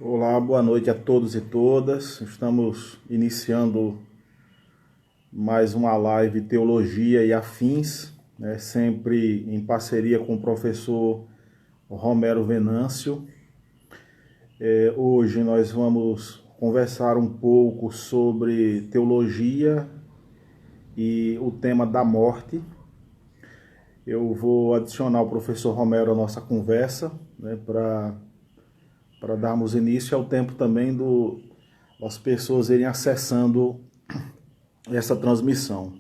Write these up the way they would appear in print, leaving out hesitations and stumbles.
Olá, boa noite a todos e todas. Estamos iniciando mais uma live Teologia e Afins, né, sempre em parceria com o professor Romero Venâncio. Hoje nós vamos conversar um pouco sobre teologia e o tema da morte. Eu vou adicionar o professor Romero à nossa conversa, né, para darmos início ao tempo também das pessoas irem acessando essa transmissão.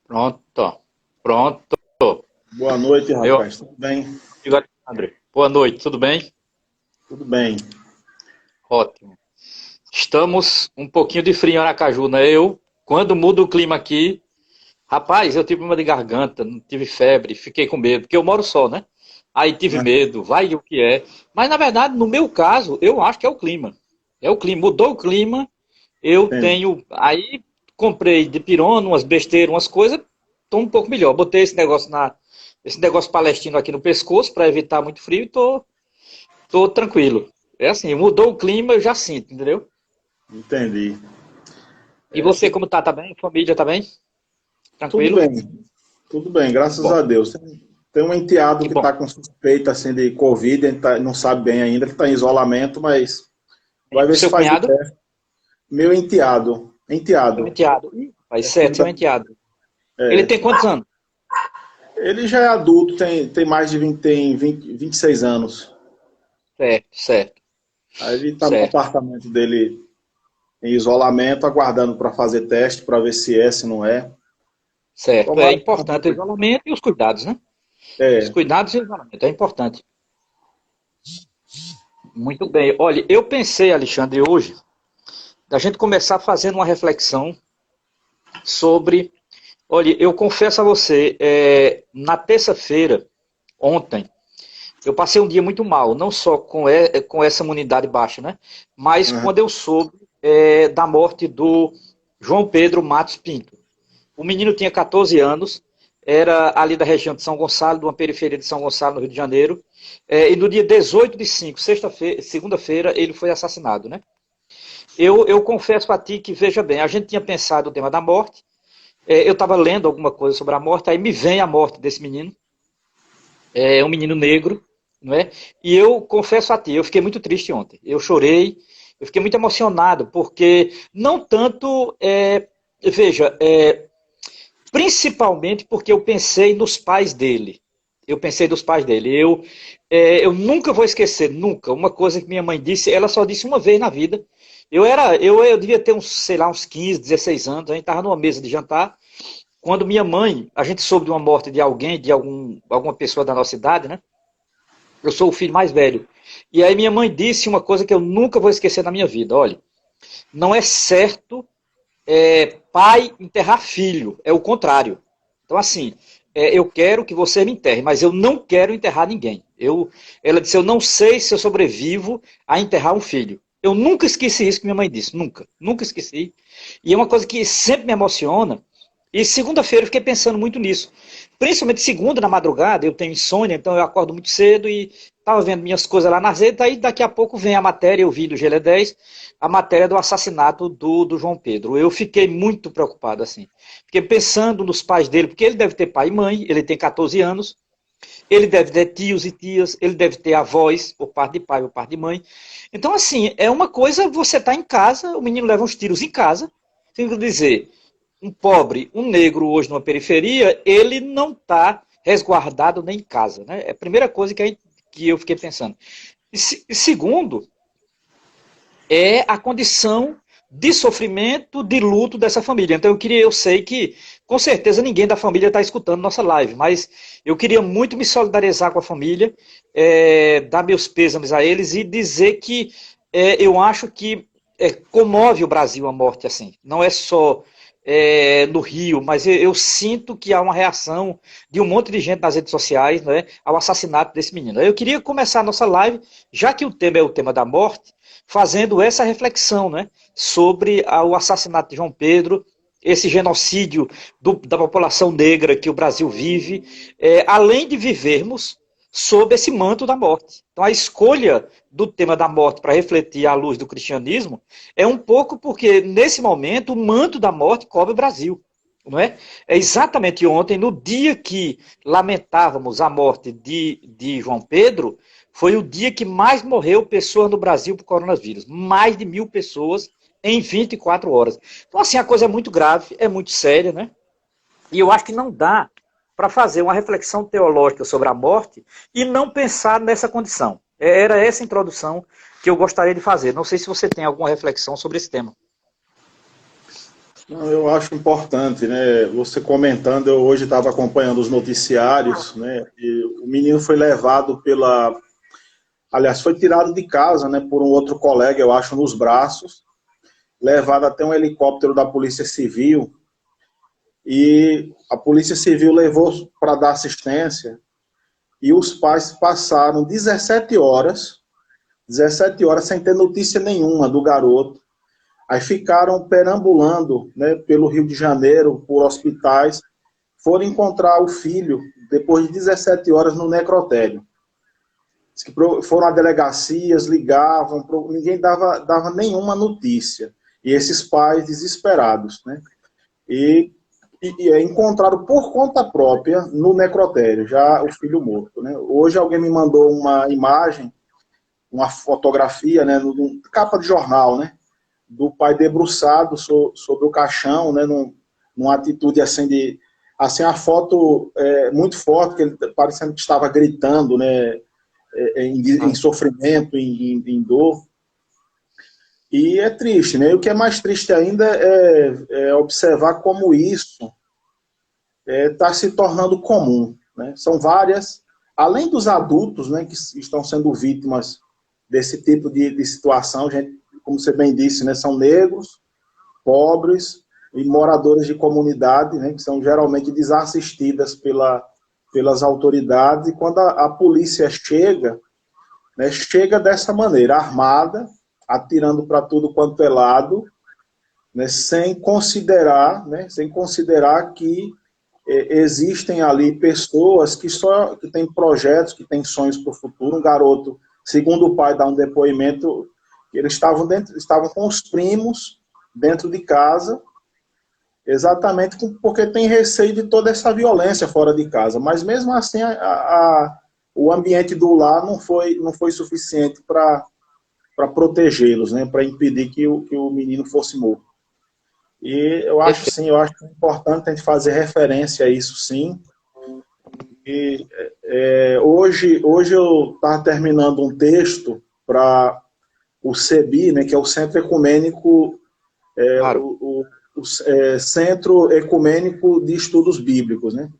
Pronto, pronto. Boa noite, Meu rapaz. Tudo bem? amigo Alexandre, boa noite, tudo bem? Tudo bem. Ótimo. Estamos um pouquinho de frio em Aracaju, né? Quando muda o clima aqui, rapaz, eu tive uma de garganta, não tive febre, fiquei com medo, porque eu moro só, né? Aí tive Ah, medo, vai o que é. Mas na verdade, no meu caso, eu acho que é o clima. É o clima, mudou o clima, eu entendi. tenho. Aí comprei de pirona, umas besteiras, umas coisas, tô um pouco melhor. Botei esse negócio palestino aqui no pescoço para evitar muito frio e tô tranquilo. É assim, mudou o clima, eu já sinto, entendeu? Entendi. E É, você, se- como tá? Tá bem? Família tá bem? Tudo Tranquilo? bem. Tudo bem, Que graças bom, a Deus. Tem um enteado que que bom. está com suspeita assim, de Covid, ele não sabe bem ainda, ele está em isolamento, mas vai O ver se seu faz o cunhado? teste. Meu enteado. Seu Enteado. enteado. Ih, vai É filho certo, da. seu enteado. Ele É, tem quantos anos? ele já é adulto, tem mais de 20, tem 20, 26 anos. Certo, certo, Aí ele está no certo, apartamento dele em isolamento, aguardando para fazer teste, para ver se é, se não é. certo. É Tomara que não importante o isolamento e os cuidados, né? Os é, cuidados e o isolamento, é importante. Muito bem. Olha, eu pensei, Alexandre, hoje, da gente começar fazendo uma reflexão sobre. Olha, eu confesso a você, na terça-feira, ontem, eu passei um dia muito mal, não só com essa imunidade baixa, né? Mas aham, quando eu soube da morte do João Pedro Matos Pinto. O menino tinha 14 anos, era ali da região de São Gonçalo, de uma periferia de São Gonçalo, no Rio de Janeiro. E no dia 18 de 5, sexta-feira, segunda-feira, ele foi assassinado, né? Eu confesso a ti que, veja bem, a gente tinha pensado o tema da morte, eu estava lendo alguma coisa sobre a morte, aí me vem a morte desse menino, um menino negro, não é? E eu confesso a ti, eu fiquei muito triste ontem. Eu chorei, eu fiquei muito emocionado, porque não tanto, veja, principalmente porque eu pensei nos pais dele. Eu pensei nos pais dele. Eu nunca vou esquecer, nunca. Uma coisa que minha mãe disse, ela só disse uma vez na vida. Eu devia ter uns, sei lá, uns 15, 16 anos. A gente estava numa mesa de jantar. Quando minha mãe, a gente soube de uma morte de alguém, de alguma pessoa da nossa idade, né? Eu sou o filho mais velho. E aí minha mãe disse uma coisa que eu nunca vou esquecer na minha vida. Olha, não é certo pai enterrar filho, é o contrário. Então, assim, eu quero que você me enterre, mas eu não quero enterrar ninguém. Ela disse, eu não sei se eu sobrevivo a enterrar um filho. Eu nunca esqueci isso que minha mãe disse, nunca, nunca esqueci. E é uma coisa que sempre me emociona. E segunda-feira eu fiquei pensando muito nisso. Principalmente segunda, na madrugada, eu tenho insônia, então eu acordo muito cedo e estava vendo minhas coisas lá na rede, aí daqui a pouco vem a matéria, eu vi do GL10, a matéria do assassinato do João Pedro. Eu fiquei muito preocupado, assim. Fiquei pensando nos pais dele, porque ele deve ter pai e mãe, ele tem 14 anos, ele deve ter tios e tias, ele deve ter avós, por parte de pai ou parte de mãe. Então, assim, é uma coisa, você está em casa, o menino leva uns tiros em casa, tem que dizer, um pobre, um negro hoje numa periferia, ele não está resguardado nem em casa. Né? É a primeira coisa que eu fiquei pensando. E segundo, é a condição de sofrimento, de luto dessa família. Então eu sei que, com certeza, ninguém da família está escutando nossa live, mas eu queria muito me solidarizar com a família, dar meus pêsames a eles e dizer que eu acho que comove o Brasil a morte assim. Não é só no Rio, mas eu sinto que há uma reação de um monte de gente nas redes sociais, né, ao assassinato desse menino. Eu queria começar a nossa live, já que o tema é o tema da morte, fazendo essa reflexão, né, sobre o assassinato de João Pedro, esse genocídio da população negra que o Brasil vive, além de vivermos sob esse manto da morte. Então, a escolha do tema da morte para refletir à luz do cristianismo é um pouco porque, nesse momento, o manto da morte cobre o Brasil. Não é? É exatamente ontem, no dia que lamentávamos a morte de João Pedro, foi o dia que mais morreu pessoas no Brasil por coronavírus. Mais de 1.000 pessoas em 24 horas. Então, assim, a coisa é muito grave, é muito séria, né? E eu acho que não dá para fazer uma reflexão teológica sobre a morte e não pensar nessa condição. Era essa introdução que eu gostaria de fazer. Não sei se você tem alguma reflexão sobre esse tema. Não, eu acho importante, né? Você comentando, eu hoje estava acompanhando os noticiários, né? E o menino foi levado aliás, foi tirado de casa, né? Por um outro colega, eu acho, nos braços, levado até um helicóptero da Polícia Civil, e a Polícia Civil levou para dar assistência, e os pais passaram 17 horas sem ter notícia nenhuma do garoto. Aí ficaram perambulando, né, pelo Rio de Janeiro, por hospitais, foram encontrar o filho depois de 17 horas no necrotério. Foram a delegacias, ligavam, ninguém dava nenhuma notícia. E esses pais desesperados, né? E encontraram por conta própria no necrotério, já o filho morto, né? Hoje alguém me mandou uma imagem, uma fotografia, né, capa de jornal, né, do pai debruçado sobre o caixão, né, numa atitude assim a foto muito forte, que ele parecendo que estava gritando, né, em sofrimento, em dor. E é triste, né? E o que é mais triste ainda é observar como isso está se tornando comum, né? São várias, além dos adultos, né, que estão sendo vítimas desse tipo de situação, gente, como você bem disse, né, são negros, pobres e moradores de comunidade, né, que são geralmente desassistidas pelas autoridades, e quando a polícia chega, né, chega dessa maneira, armada, atirando para tudo quanto é lado, né, sem considerar que existem ali pessoas que têm projetos, que têm sonhos para o futuro. Um garoto, segundo o pai dá um depoimento, eles estavam com os primos dentro de casa, exatamente porque tem receio de toda essa violência fora de casa. Mas mesmo assim, o ambiente do lar não foi suficiente para protegê-los, né, para impedir que o menino fosse morto. E eu acho importante a gente fazer referência a isso, sim. E hoje eu estava terminando um texto para o CEBI, né, que é o Centro Ecumênico, Claro. Centro Ecumênico de Estudos Bíblicos, né,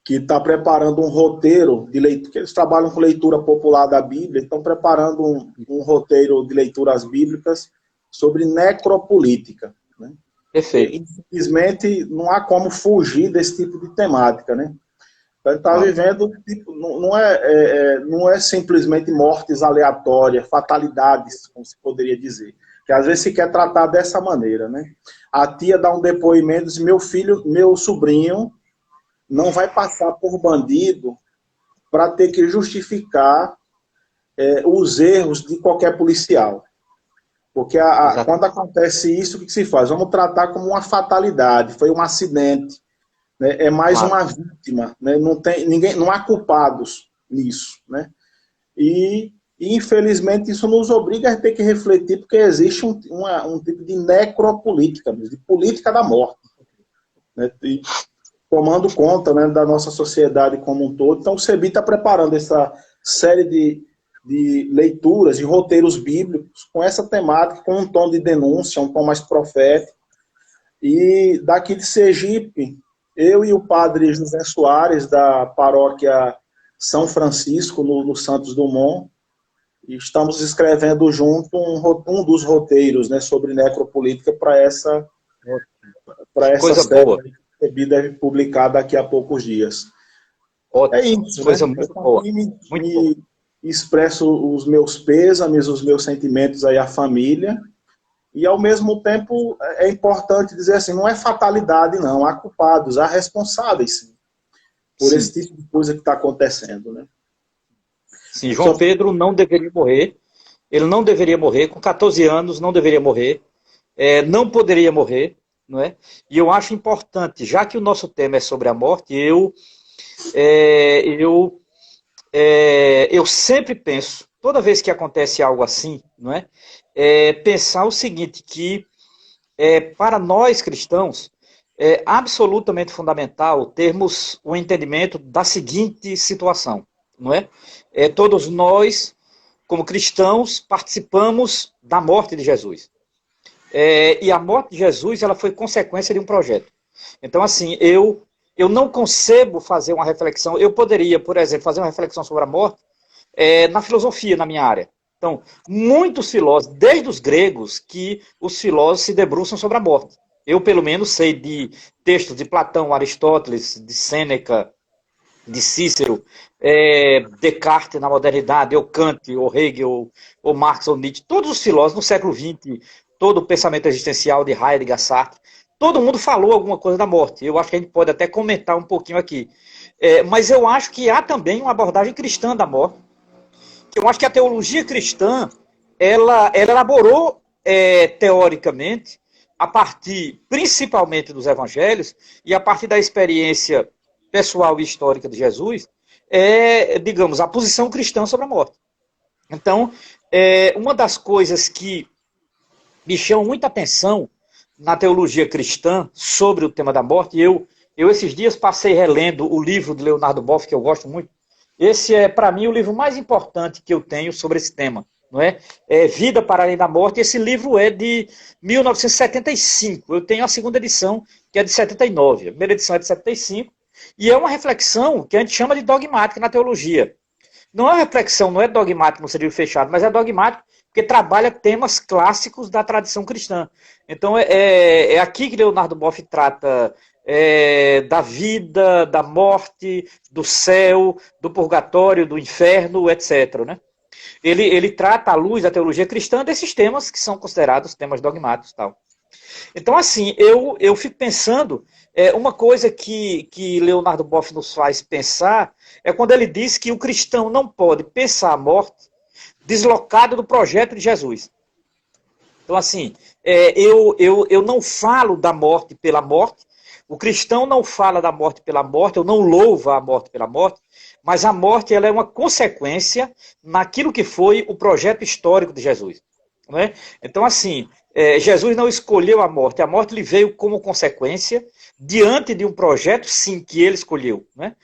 que está preparando um roteiro de leitura, que eles trabalham com leitura popular da Bíblia, estão preparando um roteiro de leituras bíblicas sobre necropolítica, né? Perfeito. Infelizmente, não há como fugir desse tipo de temática, né? A gente está vivendo, não é simplesmente mortes aleatórias, fatalidades, como se poderia dizer, que às vezes se quer tratar dessa maneira, né? A tia dá um depoimento, diz, meu sobrinho não vai passar por bandido para ter que justificar os erros de qualquer policial. Porque quando acontece isso, o que se faz? Vamos tratar como uma fatalidade, foi um acidente, né? É mais uma vítima, né? Não há culpados nisso, né? E infelizmente isso nos obriga a ter que refletir, porque existe um tipo de necropolítica, de política da morte, né? E tomando conta, né, da nossa sociedade como um todo. Então o CEBI está preparando essa série de leituras, de roteiros bíblicos, com essa temática, com um tom de denúncia, um tom mais profético. E daqui de Sergipe, eu e o padre José Soares, da paróquia São Francisco, no Santos Dumont, estamos escrevendo junto um dos roteiros, né, sobre necropolítica para essa para essa Coisa série boa. que a Rebi deve publicar daqui a poucos dias. É Ótimo. isso, né? Coisa Eu muito boa. aqui Muito boa. me expresso os meus pêsames, os meus sentimentos aí à família, e ao mesmo tempo é importante dizer assim, não é fatalidade não, há culpados, há responsáveis sim, por esse Sim. tipo de coisa que está acontecendo, né? Sim, João Só Pedro não deveria morrer. Ele não deveria morrer. Com 14 anos, não deveria morrer. Não poderia morrer. Não é? E eu acho importante, já que o nosso tema é sobre a morte, eu sempre penso, toda vez que acontece algo assim, não é? Pensar o seguinte, que para nós cristãos é absolutamente fundamental termos o entendimento da seguinte situação, não é? Todos nós, como cristãos, participamos da morte de Jesus. E a morte de Jesus, ela foi consequência de um projeto. Então, assim, eu não concebo fazer uma reflexão. Eu poderia, por exemplo, fazer uma reflexão sobre a morte na filosofia, na minha área. Então, muitos filósofos, desde os gregos, que os filósofos se debruçam sobre a morte. Eu, pelo menos, sei de textos de Platão, Aristóteles, de Sêneca, de Cícero, Descartes na modernidade, ou Kant, ou Hegel, ou Marx, ou Nietzsche, todos os filósofos no século XX, todo o pensamento existencial de Heidegger, Sartre, todo mundo falou alguma coisa da morte. Eu acho que a gente pode até comentar um pouquinho aqui. Mas eu acho que há também uma abordagem cristã da morte, que eu acho que a teologia cristã, ela elaborou teoricamente, a partir principalmente dos evangelhos, e a partir da experiência pessoal e histórica de Jesus, digamos, a posição cristã sobre a morte. Então, uma das coisas que me chama muita atenção na teologia cristã sobre o tema da morte, eu esses dias passei relendo o livro de Leonardo Boff, que eu gosto muito. Esse é, para mim, o livro mais importante que eu tenho sobre esse tema. Não é? Vida para Além da Morte. Esse livro é de 1975. Eu tenho a segunda edição, que é de 79. A primeira edição é de 75. E é uma reflexão que a gente chama de dogmática na teologia. Não é uma reflexão, não é dogmática no sentido fechado, mas é dogmática porque trabalha temas clássicos da tradição cristã. Então, é aqui que Leonardo Boff trata da vida, da morte, do céu, do purgatório, do inferno, etc. Né? Ele trata, à luz da teologia cristã, desses temas que são considerados temas dogmáticos. Tal. Então, assim, eu fico pensando, uma coisa que Leonardo Boff nos faz pensar é quando ele diz que o cristão não pode pensar a morte deslocado do projeto de Jesus. Então, assim, eu não falo da morte pela morte, o cristão não fala da morte pela morte, eu não louvo a morte pela morte, mas a morte ela é uma consequência naquilo que foi o projeto histórico de Jesus. Não é? Então, assim, Jesus não escolheu a morte lhe veio como consequência diante de um projeto, sim, que ele escolheu. Né?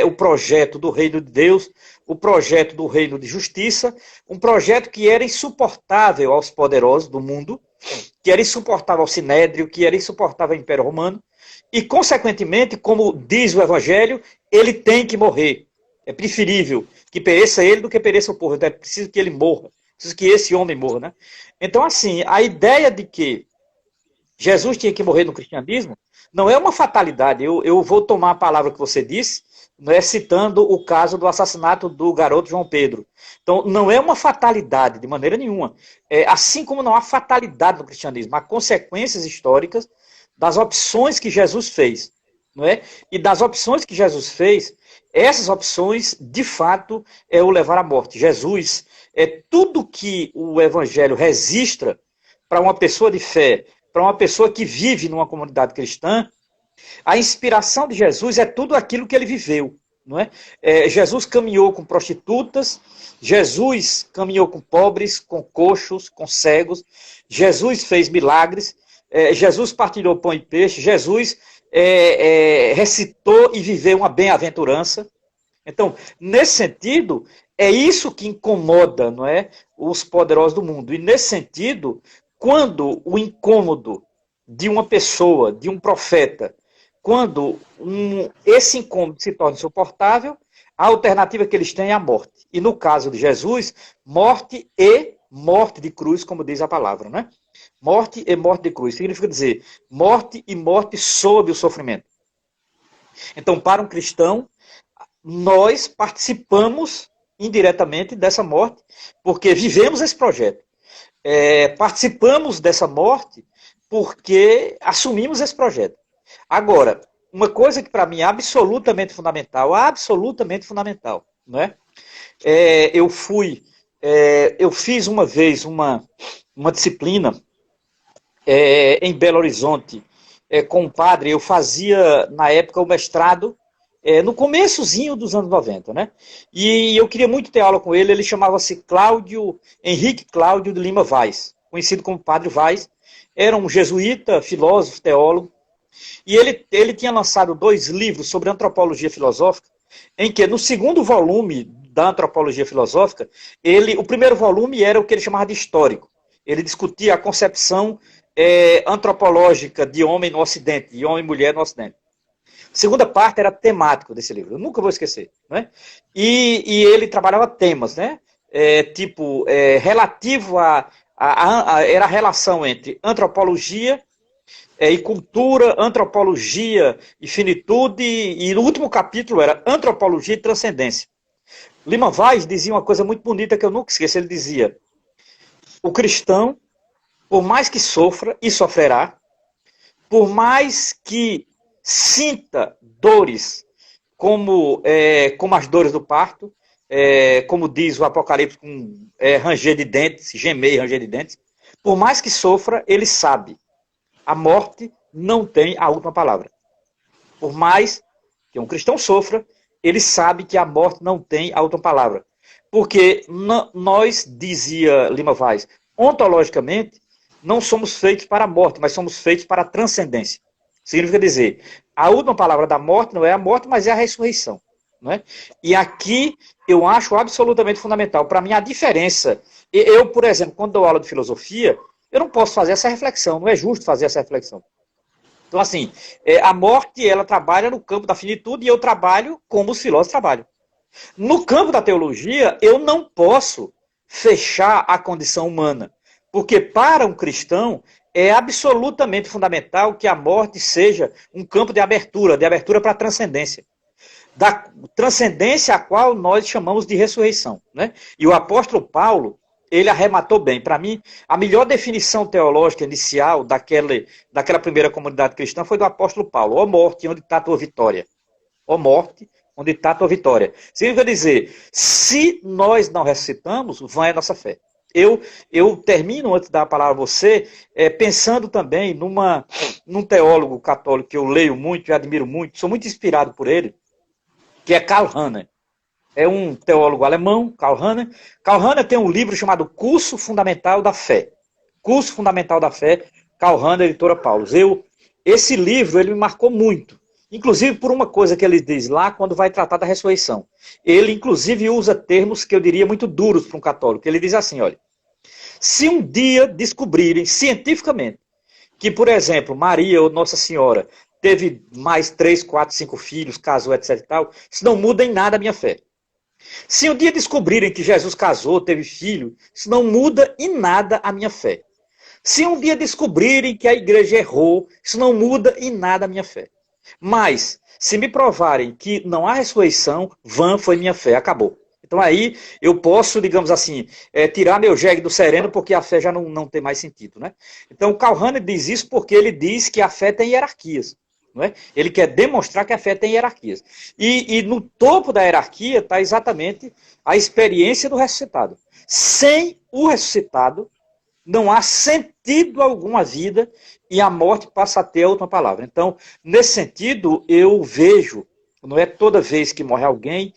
O projeto do reino de Deus, o projeto do reino de justiça, um projeto que era insuportável aos poderosos do mundo, que era insuportável ao Sinédrio, que era insuportável ao Império Romano, e, consequentemente, como diz o Evangelho, ele tem que morrer. É preferível que pereça ele do que pereça o povo. Então é preciso que ele morra. Preciso que esse homem morra. Né? Então, assim, a ideia de que Jesus tinha que morrer no cristianismo não é uma fatalidade. Eu vou tomar a palavra que você disse, citando o caso do assassinato do garoto João Pedro. Então, não é uma fatalidade, de maneira nenhuma. Assim como não há fatalidade no cristianismo, há consequências históricas das opções que Jesus fez. Não é? E das opções que Jesus fez, essas opções, de fato, o levar à morte. Jesus, tudo que o Evangelho registra para uma pessoa de fé, para uma pessoa que vive numa comunidade cristã, a inspiração de Jesus é tudo aquilo que ele viveu. Não é? Jesus caminhou com prostitutas, Jesus caminhou com pobres, com coxos, com cegos, Jesus fez milagres, Jesus partilhou pão e peixe, Jesus recitou e viveu uma bem-aventurança. Então, nesse sentido, é isso que incomoda, não é, os poderosos do mundo. E nesse sentido, quando o incômodo de uma pessoa, de um profeta, quando esse incômodo se torna insuportável, a alternativa que eles têm é a morte. E no caso de Jesus, morte e morte de cruz, como diz a palavra. Né? Morte e morte de cruz. Significa dizer, morte e morte sob o sofrimento. Então, para um cristão, nós participamos indiretamente dessa morte, porque vivemos esse projeto. Participamos dessa morte porque assumimos esse projeto. Agora, uma coisa que para mim é absolutamente fundamental, não é? Eu fiz uma vez uma disciplina em Belo Horizonte com um padre. Eu fazia na época o mestrado no começozinho dos anos 90, né? E eu queria muito ter aula com ele. Ele chamava-se Henrique Cláudio de Lima Vaz, conhecido como Padre Vaz. Era um jesuíta, filósofo, teólogo. E ele tinha lançado 2 livros sobre antropologia filosófica, em que no segundo volume da antropologia filosófica, o primeiro volume era o que ele chamava de histórico. Ele discutia a concepção antropológica de homem no Ocidente, de homem e mulher no Ocidente. A segunda parte era temático desse livro, eu nunca vou esquecer. Né? E ele trabalhava temas, né? Relativo era a relação entre antropologia e cultura, antropologia e finitude, e no último capítulo era antropologia e transcendência. Lima Vaz dizia uma coisa muito bonita que eu nunca esqueço. Ele dizia: o cristão, por mais que sofra e sofrerá, por mais que sinta dores como as dores do parto, como diz o Apocalipse, com ranger de dentes, gemer e ranger de dentes, por mais que sofra, ele sabe, a morte não tem a última palavra. Por mais que um cristão sofra, ele sabe que a morte não tem a última palavra. Porque nós, dizia Lima Vaz, ontologicamente, não somos feitos para a morte, mas somos feitos para a transcendência. Significa dizer, a última palavra da morte não é a morte, mas é a ressurreição. Não é? E aqui eu acho absolutamente fundamental. Para mim, a diferença... Eu, por exemplo, quando dou aula de filosofia, eu não posso fazer essa reflexão, não é justo fazer essa reflexão. Então, assim, a morte, ela trabalha no campo da finitude e eu trabalho como os filósofos trabalham. No campo da teologia, eu não posso fechar a condição humana, porque para um cristão é absolutamente fundamental que a morte seja um campo de abertura para a transcendência. Da transcendência a qual nós chamamos de ressurreição. Né? E o apóstolo Paulo, ele arrematou bem. Para mim, a melhor definição teológica inicial daquela primeira comunidade cristã foi do apóstolo Paulo. Ó morte, onde está a tua vitória? Ó morte, onde está a tua vitória? Significa dizer, se nós não ressuscitamos, vã é a nossa fé. Eu termino, antes de dar a palavra a você, pensando também num teólogo católico que eu leio muito e admiro muito, sou muito inspirado por ele, que é Karl Rahner. É um teólogo alemão, Karl Rahner. Karl Rahner tem um livro chamado Curso Fundamental da Fé. Curso Fundamental da Fé, Karl Rahner, editora Paulus. Esse livro, ele me marcou muito. Inclusive por uma coisa que ele diz lá quando vai tratar da ressurreição. Ele, inclusive, usa termos que eu diria muito duros para um católico. Ele diz assim, olha, se um dia descobrirem cientificamente que, por exemplo, Maria ou Nossa Senhora teve mais 3, 4, 5 filhos, casou, etc e tal, isso não muda em nada a minha fé. Se um dia descobrirem que Jesus casou, teve filho, isso não muda em nada a minha fé. Se um dia descobrirem que a igreja errou, isso não muda em nada a minha fé. Mas, se me provarem que não há ressurreição, vã foi minha fé, acabou. Então aí eu posso, digamos assim, tirar meu jegue do sereno, porque a fé já não tem mais sentido. Né? Então o Karl Rahner diz isso porque ele diz que a fé tem hierarquias. Não é? Ele quer demonstrar que a fé tem hierarquias. E no topo da hierarquia está exatamente a experiência do ressuscitado. Sem o ressuscitado, não há sentido algum à vida e a morte passa a ter a última palavra. Então, nesse sentido, eu vejo, não é toda vez que morre alguém,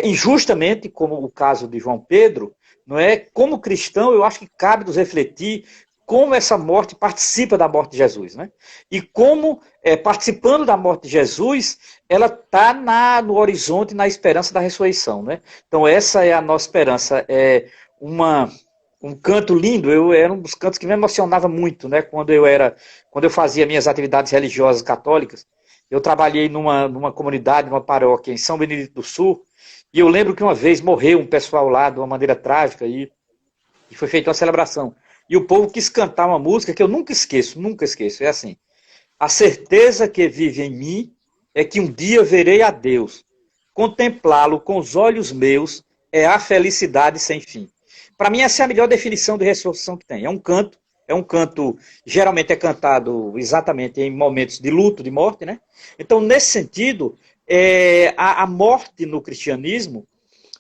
injustamente, como o caso de João Pedro, não é? Como cristão, eu acho que cabe nos refletir como essa morte participa da morte de Jesus. Né? E como, participando da morte de Jesus, ela está no horizonte, na esperança da ressurreição. Né? Então, essa é a nossa esperança. É um canto lindo, era um dos cantos que me emocionava muito, né? Quando eu fazia minhas atividades religiosas católicas. Eu trabalhei numa comunidade, numa paróquia em São Benedito do Sul, e eu lembro que uma vez morreu um pessoal lá de uma maneira trágica, e foi feita uma celebração. e o povo quis cantar uma música que eu nunca esqueço, nunca esqueço. É assim: a certeza que vive em mim é que um dia verei a Deus. Contemplá-lo com os olhos meus é a felicidade sem fim. Para mim, essa é a melhor definição de ressurreição que tem. É um canto, geralmente é cantado exatamente em momentos de luto, de morte, né? Então, nesse sentido, a morte no cristianismo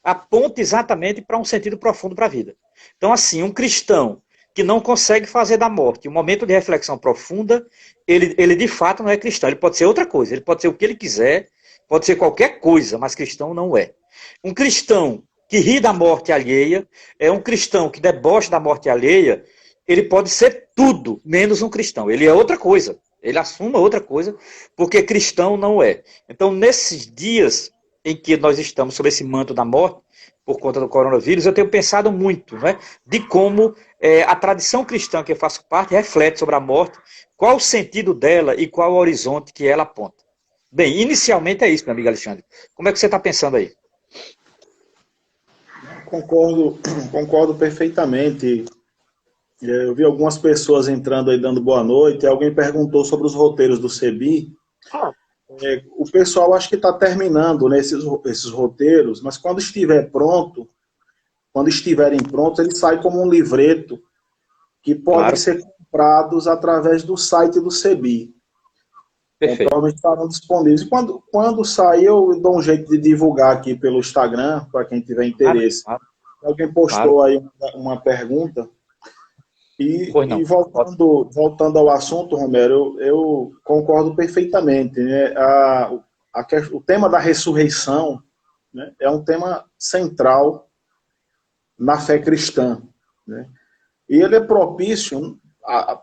aponta exatamente para um sentido profundo para a vida. Então, assim, um cristão que não consegue fazer da morte um momento de reflexão profunda, ele de fato não é cristão. Ele pode ser outra coisa, ele pode ser o que ele quiser, pode ser qualquer coisa, mas cristão não é. Um cristão que ri da morte alheia, é um cristão que debocha da morte alheia, ele pode ser tudo, menos um cristão. Ele é outra coisa, ele assume outra coisa, porque cristão não é. Então, nesses dias em que nós estamos sob esse manto da morte, por conta do coronavírus, eu tenho pensado muito, né, de como a tradição cristã que eu faço parte reflete sobre a morte, qual o sentido dela e qual o horizonte que ela aponta. Bem, inicialmente é isso, meu amigo Alexandre. Como é que você está pensando aí? Concordo perfeitamente. Eu vi algumas pessoas entrando aí dando boa noite, e alguém perguntou sobre os roteiros do CEBI. O pessoal acho que está terminando, né, esses roteiros, mas quando estiverem prontos, eles saem como um livreto que podem ser comprados através do site do CEBI. Perfeito. Então, estarão disponíveis. E quando sair, eu dou um jeito de divulgar aqui pelo Instagram, para quem tiver interesse. Alguém postou aí uma pergunta. E voltando ao assunto, Romero, eu concordo perfeitamente. Né? O tema da ressurreição, né, é um tema central na fé cristã. Né? E ele é propício,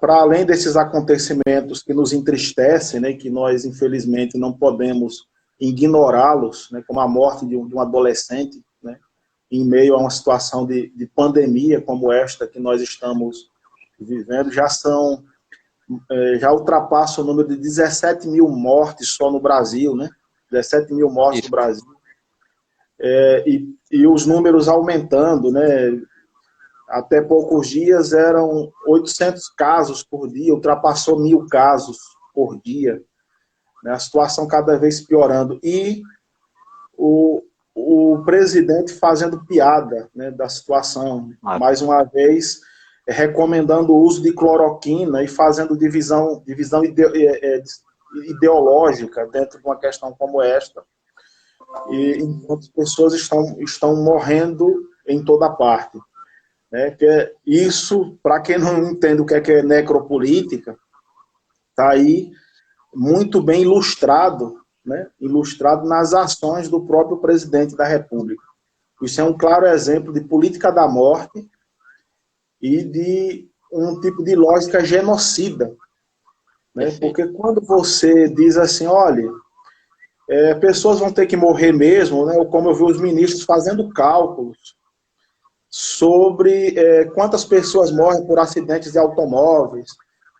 para além desses acontecimentos que nos entristecem, né, que nós, infelizmente, não podemos ignorá-los, né, como a morte de um adolescente, né, em meio a uma situação de pandemia como esta que nós estamos vivendo, já ultrapassa o número de 17 mil mortes só no Brasil, né? 17 mil mortes no Brasil. E os números aumentando, né? Até poucos dias eram 800 casos por dia, ultrapassou 1.000 casos por dia. Né? A situação cada vez piorando. E o presidente fazendo piada, né, da situação. Mais uma vez, recomendando o uso de cloroquina e fazendo divisão ideológica dentro de uma questão como esta. E enquanto as pessoas estão morrendo em toda parte. Né? Que isso, para quem não entende o que é necropolítica, está aí muito bem ilustrado, né? Ilustrado nas ações do próprio presidente da República. Isso é um claro exemplo de política da morte e de um tipo de lógica genocida. Né? Porque quando você diz assim, olha, pessoas vão ter que morrer mesmo, né? Ou como eu vi os ministros fazendo cálculos sobre quantas pessoas morrem por acidentes de automóveis,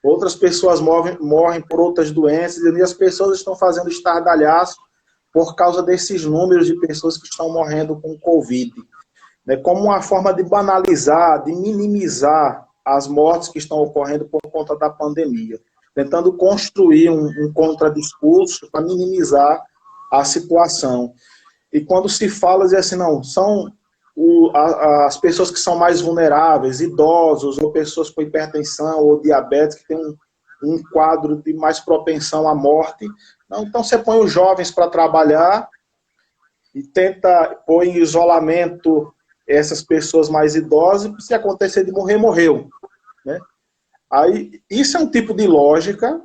outras pessoas morrem por outras doenças, e as pessoas estão fazendo estardalhaço por causa desses números de pessoas que estão morrendo com Covid. Né, como uma forma de banalizar, de minimizar as mortes que estão ocorrendo por conta da pandemia, tentando construir um contradiscurso para minimizar a situação. E quando se fala, diz assim, não, são as pessoas que são mais vulneráveis, idosos, ou pessoas com hipertensão ou diabetes, que têm um quadro de mais propensão à morte. Não, então você põe os jovens para trabalhar e tenta pôr em isolamento essas pessoas mais idosas, e se acontecer de morrer, morreu. Né? Aí, isso é um tipo de lógica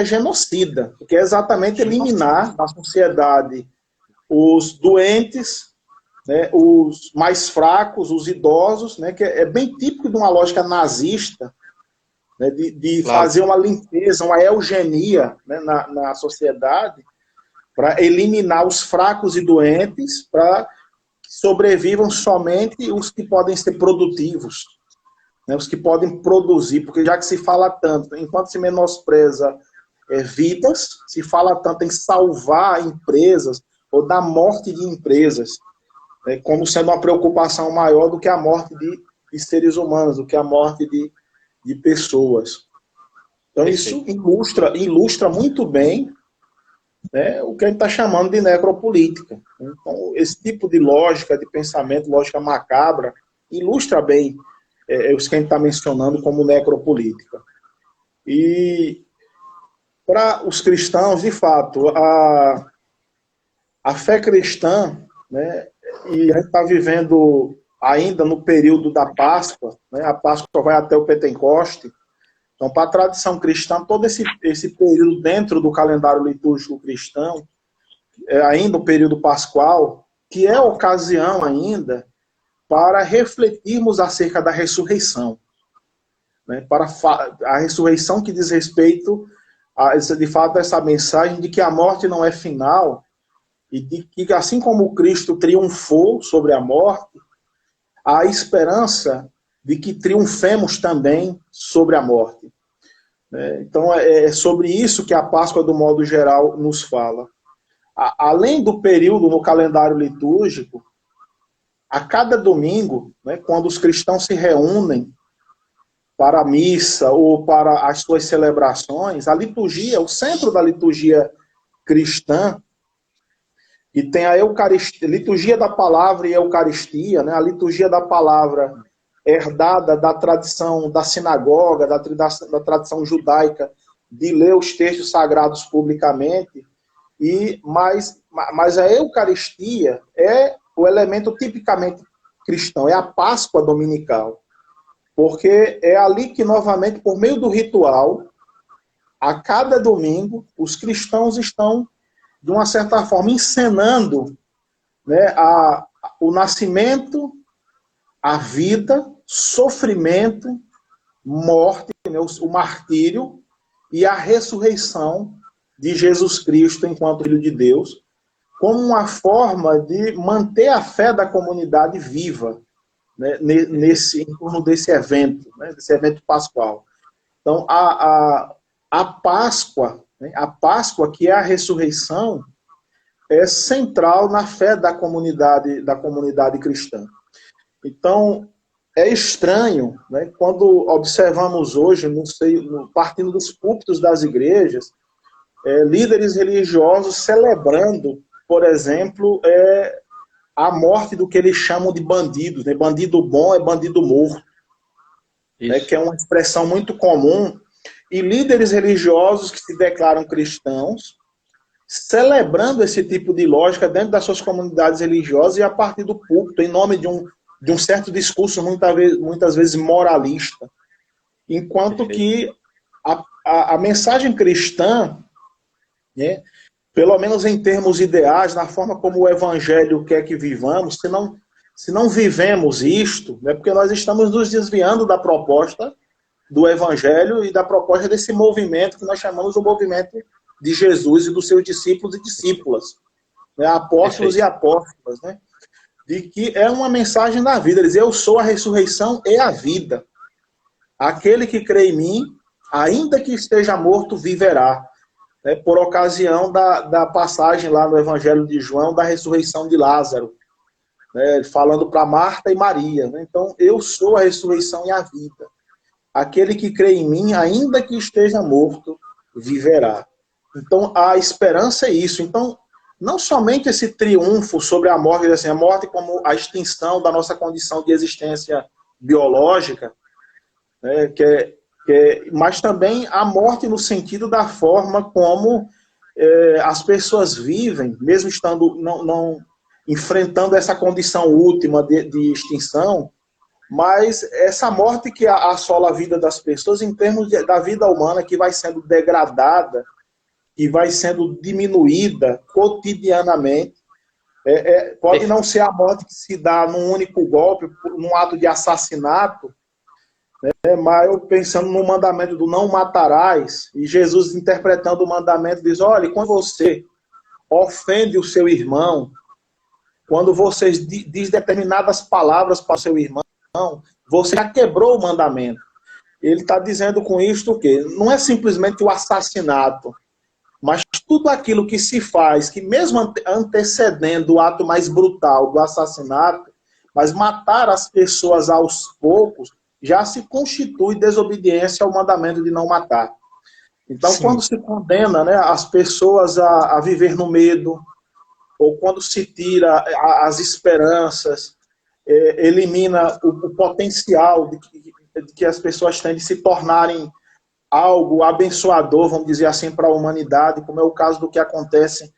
genocida, que é exatamente eliminar da sociedade os doentes, né, os mais fracos, os idosos, né, que é bem típico de uma lógica nazista, né, de fazer uma limpeza, uma eugenia, né, na sociedade, para eliminar os fracos e doentes, para que sobrevivam somente os que podem ser produtivos, né, os que podem produzir, porque já que se fala tanto, enquanto se menospreza vidas, se fala tanto em salvar empresas, ou da morte de empresas, como sendo uma preocupação maior do que a morte de seres humanos, do que a morte de pessoas. Então, isso ilustra muito bem, né, o que a gente está chamando de necropolítica. Então, esse tipo de lógica, de pensamento, lógica macabra, ilustra bem os que a gente está mencionando como necropolítica. E para os cristãos, de fato, a fé cristã, né, e a gente está vivendo ainda no período da Páscoa, né, a Páscoa vai até o Pentecoste. Então, para a tradição cristã, todo esse período dentro do calendário litúrgico cristão, ainda o período pascual, que é ocasião ainda para refletirmos acerca da ressurreição. Né? Para a ressurreição que diz respeito, de fato, a essa mensagem de que a morte não é final e de que, assim como Cristo triunfou sobre a morte, há esperança de que triunfemos também sobre a morte. Então, é sobre isso que a Páscoa, do modo geral, nos fala. Além do período no calendário litúrgico, a cada domingo, né, quando os cristãos se reúnem para a missa ou para as suas celebrações, a liturgia, o centro da liturgia cristã, e tem a Eucaristia, liturgia da palavra e a Eucaristia, né, a liturgia da palavra herdada da tradição da sinagoga, da tradição judaica, de ler os textos sagrados publicamente, mas a Eucaristia é o elemento tipicamente cristão, é a Páscoa dominical, porque é ali que, novamente, por meio do ritual, a cada domingo, os cristãos estão, de uma certa forma, encenando, né, o nascimento, a vida, sofrimento, morte, né, o martírio e a ressurreição de Jesus Cristo enquanto Filho de Deus, como uma forma de manter a fé da comunidade viva, né, em torno desse evento, né, desse evento pascual. Então, a Páscoa, né, a Páscoa, que é a ressurreição, é central na fé da comunidade cristã. Então, é estranho, né, quando observamos hoje, partindo dos púlpitos das igrejas, líderes religiosos celebrando, por exemplo, a morte do que eles chamam de bandidos. Né? Bandido bom é bandido morto, né, que é uma expressão muito comum. E líderes religiosos que se declaram cristãos, celebrando esse tipo de lógica dentro das suas comunidades religiosas e a partir do púlpito, em nome de um certo discurso muitas vezes moralista. Enquanto que a mensagem cristã, né, pelo menos em termos ideais, na forma como o Evangelho quer que vivamos, se não vivemos isto, né, porque nós estamos nos desviando da proposta do Evangelho e da proposta desse movimento que nós chamamos o movimento de Jesus e dos seus discípulos e discípulas, né, apóstolos e apóstolas, né, de que é uma mensagem da vida. Eles dizem, eu sou a ressurreição e a vida. Aquele que crê em mim, ainda que esteja morto, viverá. Né, por ocasião da passagem lá no Evangelho de João, da ressurreição de Lázaro, né, falando para Marta e Maria. Né, então, eu sou a ressurreição e a vida. Aquele que crê em mim, ainda que esteja morto, viverá. Então, a esperança é isso. Então, não somente esse triunfo sobre a morte, assim, a morte como a extinção da nossa condição de existência biológica, né, mas também a morte no sentido da forma como as pessoas vivem, mesmo estando não enfrentando essa condição última de extinção, mas essa morte que assola a vida das pessoas em termos da vida humana que vai sendo degradada, que vai sendo diminuída cotidianamente. Pode não ser a morte que se dá num único golpe, num ato de assassinato, né, mas eu pensando no mandamento do não matarás, e Jesus interpretando o mandamento diz, olha, quando você ofende o seu irmão, quando você diz determinadas palavras para o seu irmão, você já quebrou o mandamento. Ele está dizendo com isto o quê? Não é simplesmente o assassinato, mas tudo aquilo que se faz, que mesmo antecedendo o ato mais brutal do assassinato, mas matar as pessoas aos poucos, já se constitui desobediência ao mandamento de não matar. Então, Sim. quando se condena, né, as pessoas a viver no medo, ou quando se tira as esperanças, elimina o potencial de que as pessoas têm de se tornarem algo abençoador, vamos dizer assim, para a humanidade, como é o caso do que acontece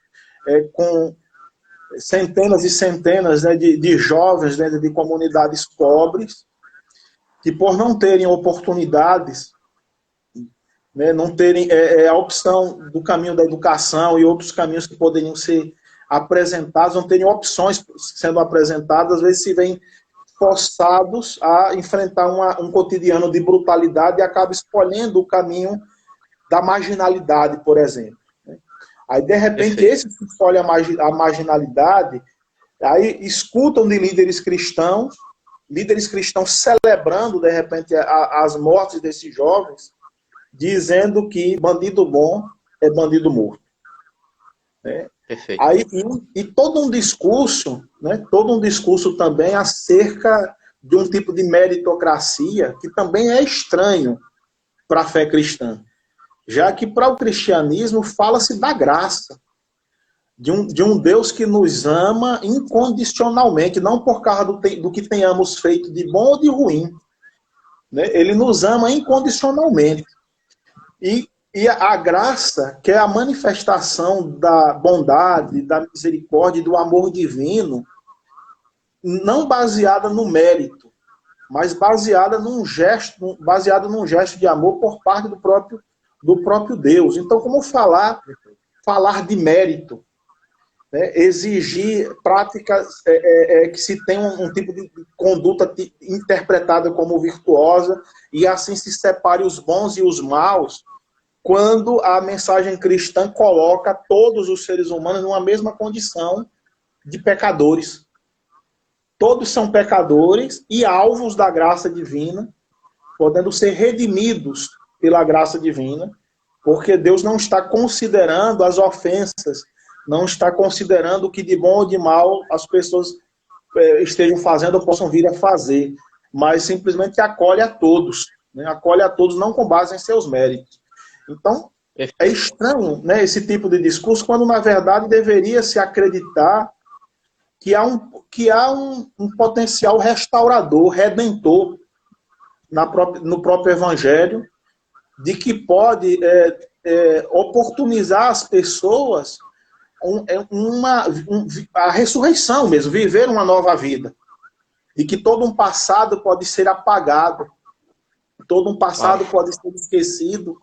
com centenas e centenas, né, de jovens dentro de comunidades pobres, que por não terem oportunidades, né, não terem a opção do caminho da educação e outros caminhos que poderiam ser apresentados, não terem opções sendo apresentadas, às vezes se veem forçados a enfrentar um cotidiano de brutalidade e acabam escolhendo o caminho da marginalidade, por exemplo. Aí, de repente, Perfeito. esses que escolhem a marginalidade, aí escutam de líderes cristãos celebrando, de repente, as mortes desses jovens, dizendo que bandido bom é bandido morto. Né? Perfeito. Aí, e todo um discurso, né, todo um discurso também acerca de um tipo de meritocracia que também é estranho para a fé cristã, já que para o cristianismo fala-se da graça, de um Deus que nos ama incondicionalmente, não por causa do que tenhamos feito de bom ou de ruim. Né? Ele nos ama incondicionalmente. E a graça, que é a manifestação da bondade, da misericórdia e do amor divino, não baseada no mérito, mas baseada num gesto de amor por parte do próprio Deus. Então, como falar de mérito? Né? Exigir práticas que se tenha um tipo de conduta interpretada como virtuosa e assim se separe os bons e os maus, quando a mensagem cristã coloca todos os seres humanos numa mesma condição de pecadores. Todos são pecadores e alvos da graça divina, podendo ser redimidos pela graça divina, porque Deus não está considerando as ofensas, não está considerando o que de bom ou de mal as pessoas estejam fazendo ou possam vir a fazer, mas simplesmente acolhe a todos, né? Acolhe a todos não com base em seus méritos. Então, é estranho, né, esse tipo de discurso, quando na verdade deveria se acreditar que há um potencial restaurador, redentor no próprio Evangelho, de que pode oportunizar as pessoas a ressurreição mesmo, viver uma nova vida. E que todo um passado pode ser apagado, todo um passado pode ser esquecido,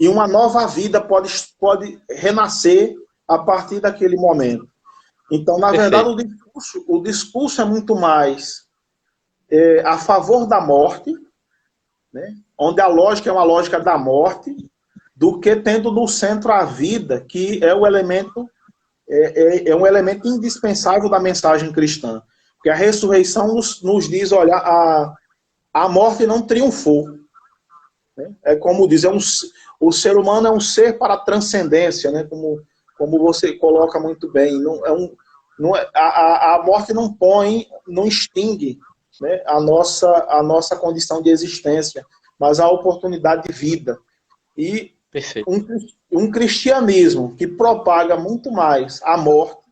e uma nova vida pode renascer a partir daquele momento. Então, na verdade, o discurso é muito mais a favor da morte, né, onde a lógica é uma lógica da morte, do que tendo no centro a vida, que é o elemento um elemento indispensável da mensagem cristã. Porque a ressurreição nos diz, olha, a morte não triunfou. Né? É como diz, o ser humano é um ser para a transcendência, né? Como você coloca muito bem. A morte não extingue, né, a nossa condição de existência, mas a oportunidade de vida. E um cristianismo que propaga muito mais a morte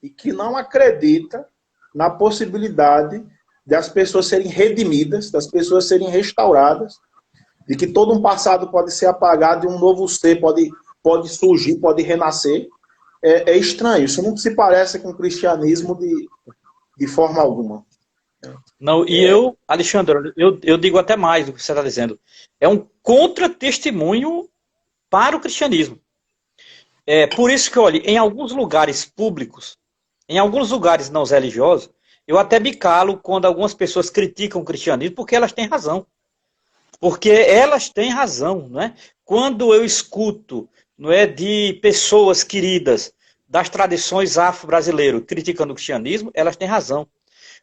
e que não acredita na possibilidade de as pessoas serem redimidas, das pessoas serem restauradas, de que todo um passado pode ser apagado e um novo ser pode surgir, pode renascer, é estranho. Isso não se parece com o cristianismo de forma alguma. Não, e Alexandre, eu digo até mais do que você está dizendo. É um contra-testemunho para o cristianismo. Por isso que, olha, em alguns lugares públicos, em alguns lugares não religiosos, eu até me calo quando algumas pessoas criticam o cristianismo, porque elas têm razão. Porque elas têm razão, não é? Quando eu escuto, não é, de pessoas queridas das tradições afro-brasileiras criticando o cristianismo, elas têm razão.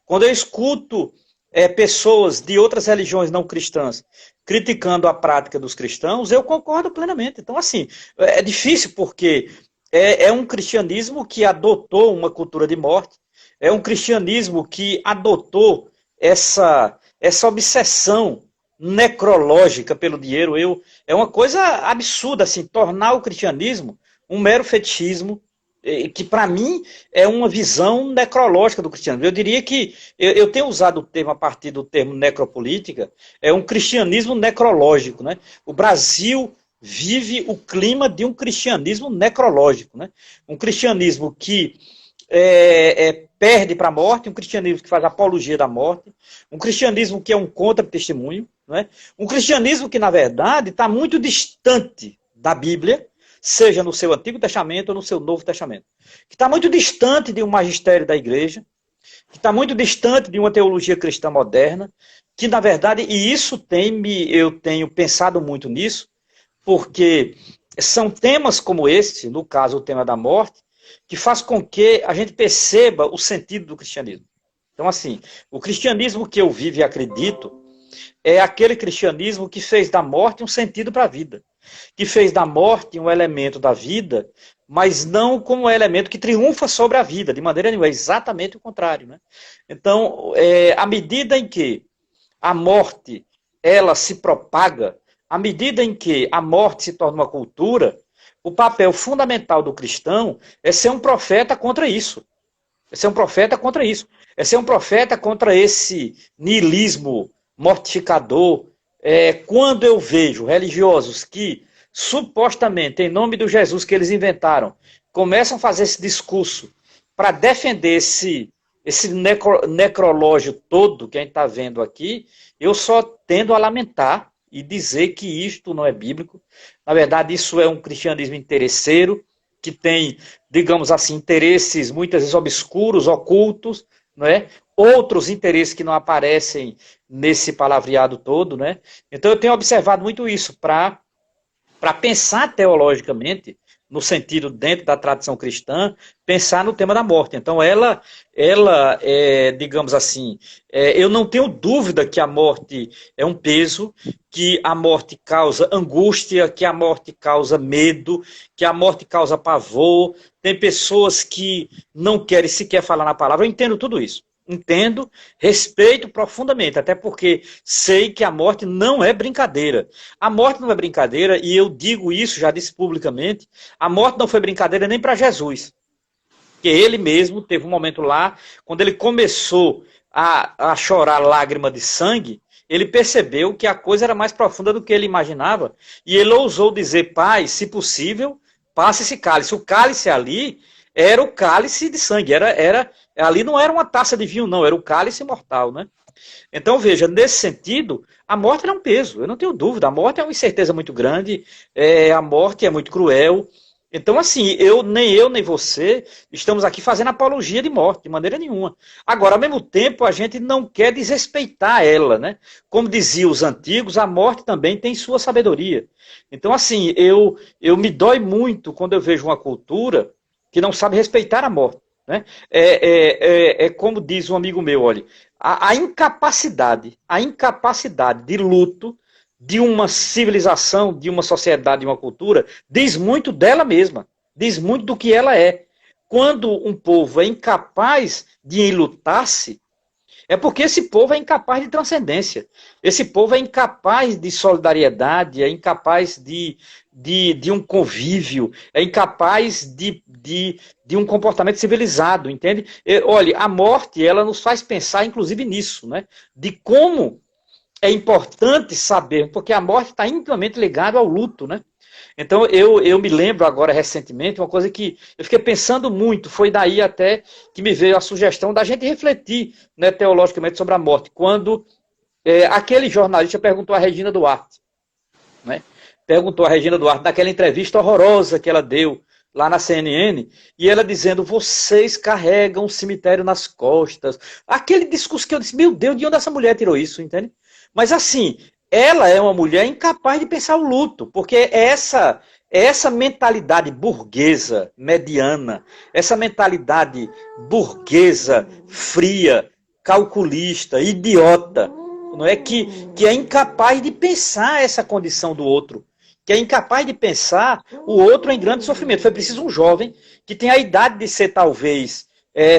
Quando eu escuto pessoas de outras religiões não cristãs criticando a prática dos cristãos, eu concordo plenamente. Então, assim, é difícil porque é um cristianismo que adotou uma cultura de morte, é um cristianismo que adotou essa obsessão necrológica pelo dinheiro. É uma coisa absurda, assim, tornar o cristianismo um mero fetichismo, que para mim é uma visão necrológica do cristianismo. Eu diria que, eu tenho usado o termo a partir do termo necropolítica, é um cristianismo necrológico, né? O Brasil vive o clima de um cristianismo necrológico, né? Um cristianismo que perde para a morte, um cristianismo que faz apologia da morte, um cristianismo que é um contra-testemunho, né? Um cristianismo que, na verdade, está muito distante da Bíblia, seja no seu Antigo Testamento ou no seu Novo Testamento, que está muito distante de um magistério da igreja, que está muito distante de uma teologia cristã moderna, que, na verdade, e isso eu tenho pensado muito nisso, porque são temas como este, no caso o tema da morte, que faz com que a gente perceba o sentido do cristianismo. Então, assim, o cristianismo que eu vivo e acredito é aquele cristianismo que fez da morte um sentido para a vida, que fez da morte um elemento da vida, mas não como um elemento que triunfa sobre a vida, de maneira nenhuma, é exatamente o contrário, né? Então, à medida em que a morte ela se propaga, à medida em que a morte se torna uma cultura, o papel fundamental do cristão é ser um profeta contra isso. É ser um profeta contra isso. É ser um profeta contra esse niilismo mortificador. Quando eu vejo religiosos que, supostamente, em nome do Jesus que eles inventaram, começam a fazer esse discurso para defender esse necrológio todo que a gente está vendo aqui, eu só tendo a lamentar e dizer que isto não é bíblico. Na verdade, isso é um cristianismo interesseiro, que tem, digamos assim, interesses muitas vezes obscuros, ocultos, não é? Outros interesses que não aparecem nesse palavreado todo, né? Então eu tenho observado muito isso para pensar teologicamente, no sentido dentro da tradição cristã, pensar no tema da morte. Então ela digamos assim, eu não tenho dúvida que a morte é um peso, que a morte causa angústia, que a morte causa medo, que a morte causa pavor. Tem pessoas que não querem sequer falar na palavra. Eu entendo tudo isso. Entendo, respeito profundamente, até porque sei que a morte não é brincadeira. A morte não é brincadeira, e eu digo isso, já disse publicamente, a morte não foi brincadeira nem para Jesus. Que ele mesmo teve um momento lá, quando ele começou a chorar lágrima de sangue, ele percebeu que a coisa era mais profunda do que ele imaginava, e ele ousou dizer: Pai, se possível, passe esse cálice. O cálice ali era o cálice de sangue, ali não era uma taça de vinho, não, era o cálice mortal, né? Então, veja, nesse sentido, a morte é um peso, eu não tenho dúvida, a morte é uma incerteza muito grande, a morte é muito cruel. Então, assim, nem eu, nem você estamos aqui fazendo apologia de morte, de maneira nenhuma. Agora, ao mesmo tempo, a gente não quer desrespeitar ela, né? Como diziam os antigos, a morte também tem sua sabedoria. Então, assim, eu me dói muito quando eu vejo uma cultura que não sabe respeitar a morte, né? Como diz um amigo meu, olha, a incapacidade de luto de uma civilização, de uma sociedade, de uma cultura, diz muito dela mesma, diz muito do que ela é. Quando um povo é incapaz de enlutar-se, é porque esse povo é incapaz de transcendência. Esse povo é incapaz de solidariedade, é incapaz de um convívio, é incapaz de um comportamento civilizado, entende? Olha, a morte, ela nos faz pensar, inclusive, nisso, né? De como é importante saber, porque a morte está intimamente ligada ao luto, né? Então, eu me lembro agora, recentemente, uma coisa que eu fiquei pensando muito, foi daí até que me veio a sugestão da gente refletir, né, teologicamente sobre a morte, quando aquele jornalista perguntou a Regina Duarte, né? Perguntou a Regina Duarte, daquela entrevista horrorosa que ela deu lá na CNN, e ela dizendo: vocês carregam o cemitério nas costas. Aquele discurso que eu disse: meu Deus, de onde essa mulher tirou isso, entende? Mas assim, ela é uma mulher incapaz de pensar o luto, porque essa mentalidade burguesa, mediana, essa mentalidade burguesa, fria, calculista, idiota, não é que é incapaz de pensar essa condição do outro, que é incapaz de pensar o outro em grande sofrimento. Foi preciso um jovem que tem a idade de ser, talvez,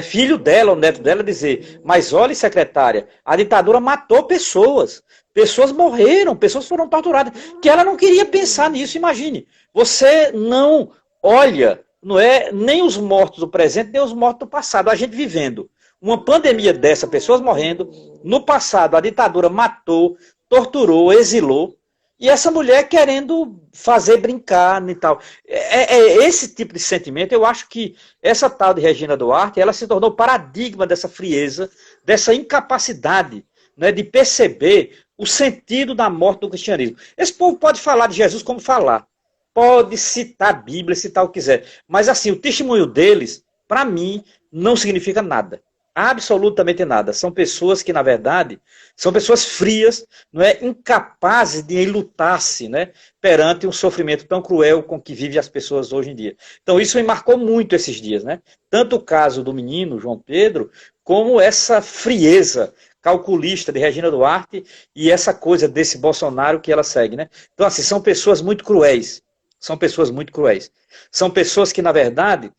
filho dela, o neto dela, dizer, mas olha, secretária, a ditadura matou pessoas. Pessoas morreram, pessoas foram torturadas. Que ela não queria pensar nisso, imagine. Você não olha, não é nem os mortos do presente, nem os mortos do passado. A gente vivendo uma pandemia dessa, pessoas morrendo. No passado, a ditadura matou, torturou, exilou. E essa mulher querendo fazer brincar e tal. Esse tipo de sentimento, eu acho que essa tal de Regina Duarte, ela se tornou paradigma dessa frieza, dessa incapacidade, né, de perceber o sentido da morte do cristianismo. Esse povo pode falar de Jesus como falar, pode citar a Bíblia, citar o que quiser, mas assim, o testemunho deles, para mim, não significa nada. Absolutamente nada. São pessoas que, na verdade, são pessoas frias, não é, incapazes de enlutar-se, né, perante um sofrimento tão cruel com que vivem as pessoas hoje em dia. Então, isso me marcou muito esses dias, né? Tanto o caso do menino, João Pedro, como essa frieza calculista de Regina Duarte e essa coisa desse Bolsonaro que ela segue, né? Então, assim, são pessoas muito cruéis. São pessoas muito cruéis. São pessoas que, na verdade,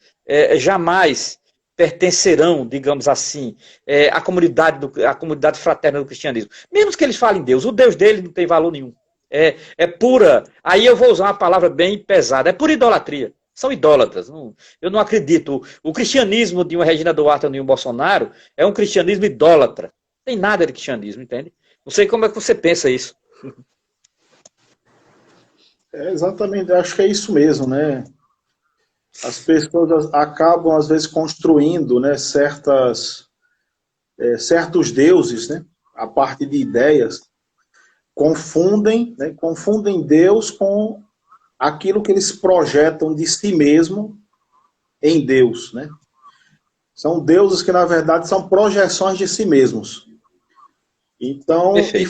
jamais pertencerão, digamos assim, à comunidade fraterna do cristianismo. Mesmo que eles falem Deus, o Deus deles não tem valor nenhum. É pura, aí eu vou usar uma palavra bem pesada, é pura idolatria. São idólatras. Eu não acredito. O cristianismo de uma Regina Duarte ou de um Bolsonaro é um cristianismo idólatra. Não tem nada de cristianismo, entende? Não sei como é que você pensa isso. Exatamente, eu acho que é isso mesmo, né? As pessoas acabam, às vezes, construindo, né, certos deuses, né, a partir de ideias, confundem Deus com aquilo que eles projetam de si mesmo em Deus, né? São deuses que, na verdade, são projeções de si mesmos. Então, Perfeito.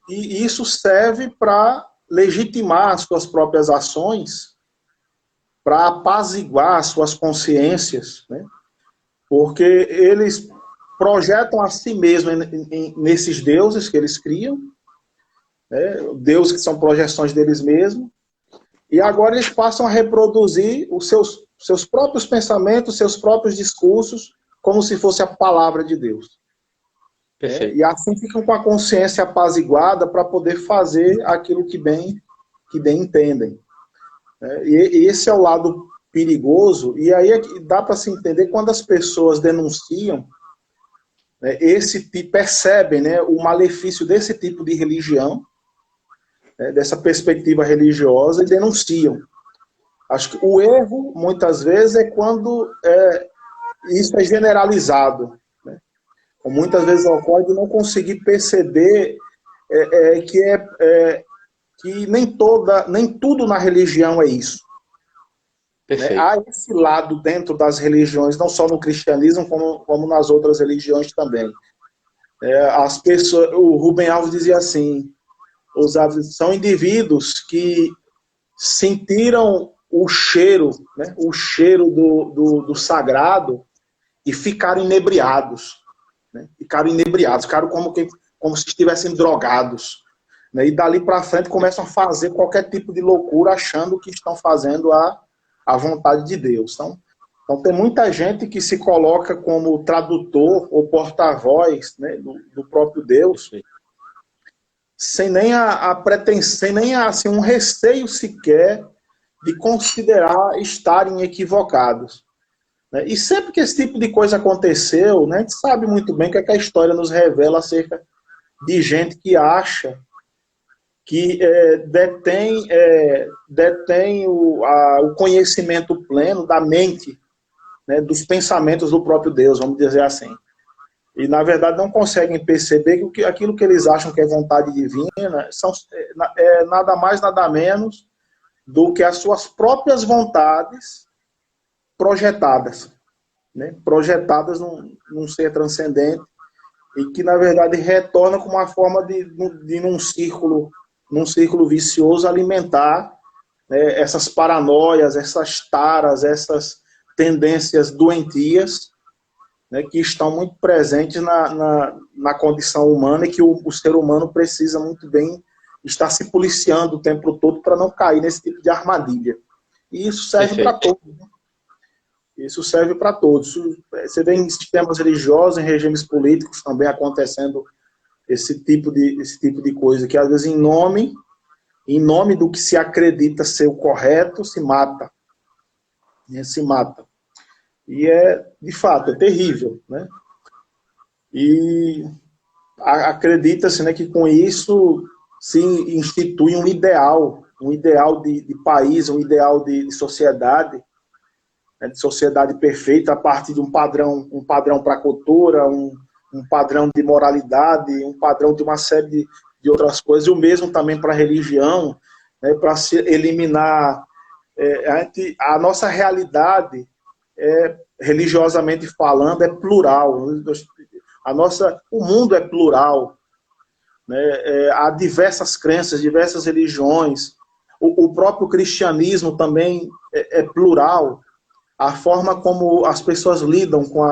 e isso serve para legitimar as suas próprias ações, para apaziguar as suas consciências, né? Porque eles projetam a si mesmos nesses deuses que eles criam, né? Deuses que são projeções deles mesmos, e agora eles passam a reproduzir os seus próprios pensamentos, seus próprios discursos, como se fosse a palavra de Deus. Perfeito. E assim ficam com a consciência apaziguada para poder fazer aquilo que bem entendem. E esse é o lado perigoso, e aí dá para se entender quando as pessoas denunciam, né, percebem, né, o malefício desse tipo de religião, né, dessa perspectiva religiosa, e denunciam. Acho que o erro, muitas vezes, é quando isso é generalizado, né? Muitas vezes ocorre de não conseguir perceber que nem tudo na religião é isso. Né? Perfeito. Há esse lado dentro das religiões, não só no cristianismo, como nas outras religiões também. As pessoas, o Rubem Alves dizia assim, são indivíduos que sentiram o cheiro, né, o cheiro do sagrado e ficaram inebriados. Né? Ficaram como se estivessem drogados. Né? E dali para frente começam a fazer qualquer tipo de loucura, achando que estão fazendo a vontade de Deus. Então tem muita gente que se coloca como tradutor ou porta-voz, né, do próprio Deus, sem nem a pretensão, sem nem assim, um receio sequer de considerar estarem equivocados. Né? E sempre que esse tipo de coisa aconteceu, né, a gente sabe muito bem o que a história nos revela acerca de gente que acha que detém o conhecimento pleno da mente, né, dos pensamentos do próprio Deus, vamos dizer assim. E, na verdade, não conseguem perceber que aquilo que eles acham que é vontade divina é nada mais, nada menos do que as suas próprias vontades projetadas, né? Projetadas num ser transcendente e que, na verdade, retorna como uma forma de num círculo vicioso, alimentar, né, essas paranoias, essas taras, essas tendências doentias, né, que estão muito presentes na condição humana e que o ser humano precisa muito bem estar se policiando o tempo todo para não cair nesse tipo de armadilha. E isso serve para todos. Né? Isso serve para todos. você vê em sistemas religiosos, em regimes políticos também acontecendo esse tipo de coisa, que às vezes em nome do que se acredita ser o correto, se mata. Né? Se mata. E de fato, é terrível, né? E acredita-se, né, que com isso se institui um ideal de país, um ideal de sociedade, né, de sociedade perfeita a partir de um padrão para a cultura, um padrão de moralidade, um padrão de uma série de outras coisas, e o mesmo também para a religião, né, para se eliminar a nossa realidade, religiosamente falando, é plural. O mundo é plural, né? Há diversas crenças, diversas religiões. O próprio cristianismo também é plural. A forma como as pessoas lidam com